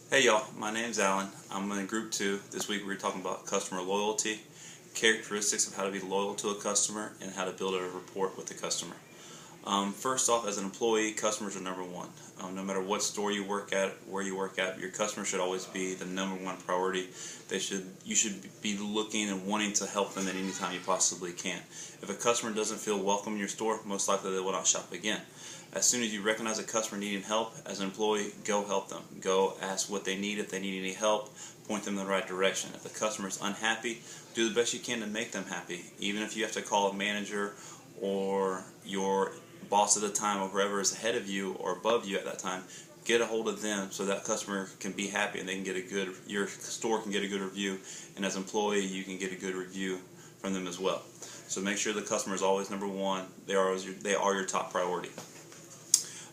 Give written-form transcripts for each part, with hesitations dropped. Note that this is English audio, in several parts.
Hey y'all, my name's Alan. I'm in group 2. This week we're talking about customer loyalty, characteristics of how to be loyal to a customer, and how to build a rapport with the customer. First off, as an employee, customers are number one. No matter what store you work at, where you work at, your customer should always be the number one priority. You should be looking and wanting to help them at any time you possibly can. If a customer doesn't feel welcome in your store, most likely they will not shop again. As soon as you recognize a customer needing help, as an employee, go help them. Go ask what they need. If they need any help, point them in the right direction. If the customer is unhappy, do the best you can to make them happy. Even if you have to call a manager or your boss at the time or whoever is ahead of you or above you at that time, get a hold of them so that customer can be happy and they can get your store can get a good review, and as an employee you can get a good review from them as well. So make sure the customer is always number one. They are your top priority.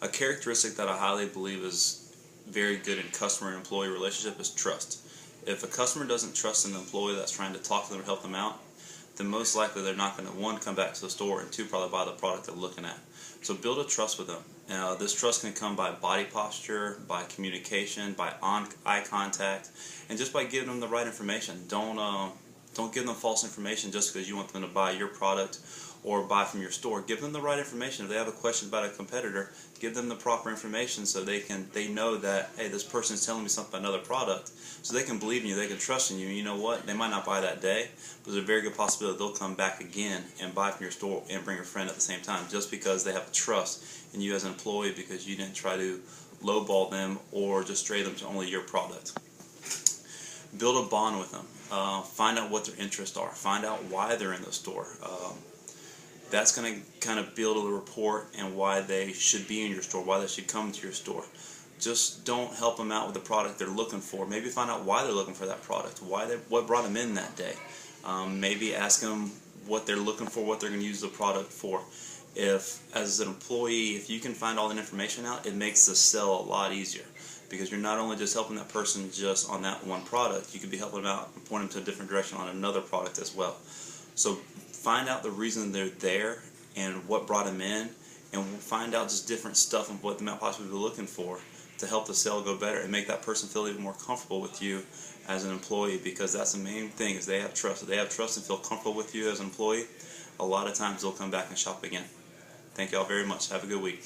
A characteristic that I highly believe is very good in customer and employee relationship is trust. If a customer doesn't trust an employee that's trying to talk to them or help them out, then most likely they're not going to, one, come back to the store, and two, probably buy the product they're looking at. So build a trust with them. This trust can come by body posture, by communication, by eye contact, and just by giving them the right information. Don't give them false information just because you want them to buy your product or buy from your store. Give them the right information. If they have a question about a competitor, give them the proper information so they know that, hey, this person is telling me something about another product, so they can believe in you, they can trust in you. And you know what? They might not buy that day, but there's a very good possibility they'll come back again and buy from your store and bring a friend at the same time, just because they have trust in you as an employee, because you didn't try to lowball them or just stray them to only your product. Build a bond with them. Find out what their interests are. Find out why they're in the store. That's going to kind of build a rapport and why they should be in your store, why they should come to your store. Just don't help them out with the product they're looking for. Maybe find out why they're looking for that product, what brought them in that day. Maybe ask them what they're looking for, what they're going to use the product for. If, as an employee, if you can find all that information out, it makes the sale a lot easier, because you're not only just helping that person just on that one product, you could be helping them out and point them to a different direction on another product as well. So find out the reason they're there and what brought them in, and find out just different stuff and what they might possibly be looking for to help the sale go better and make that person feel even more comfortable with you as an employee, because that's the main thing, is they have trust. If they have trust and feel comfortable with you as an employee, a lot of times they'll come back and shop again. Thank y'all very much. Have a good week.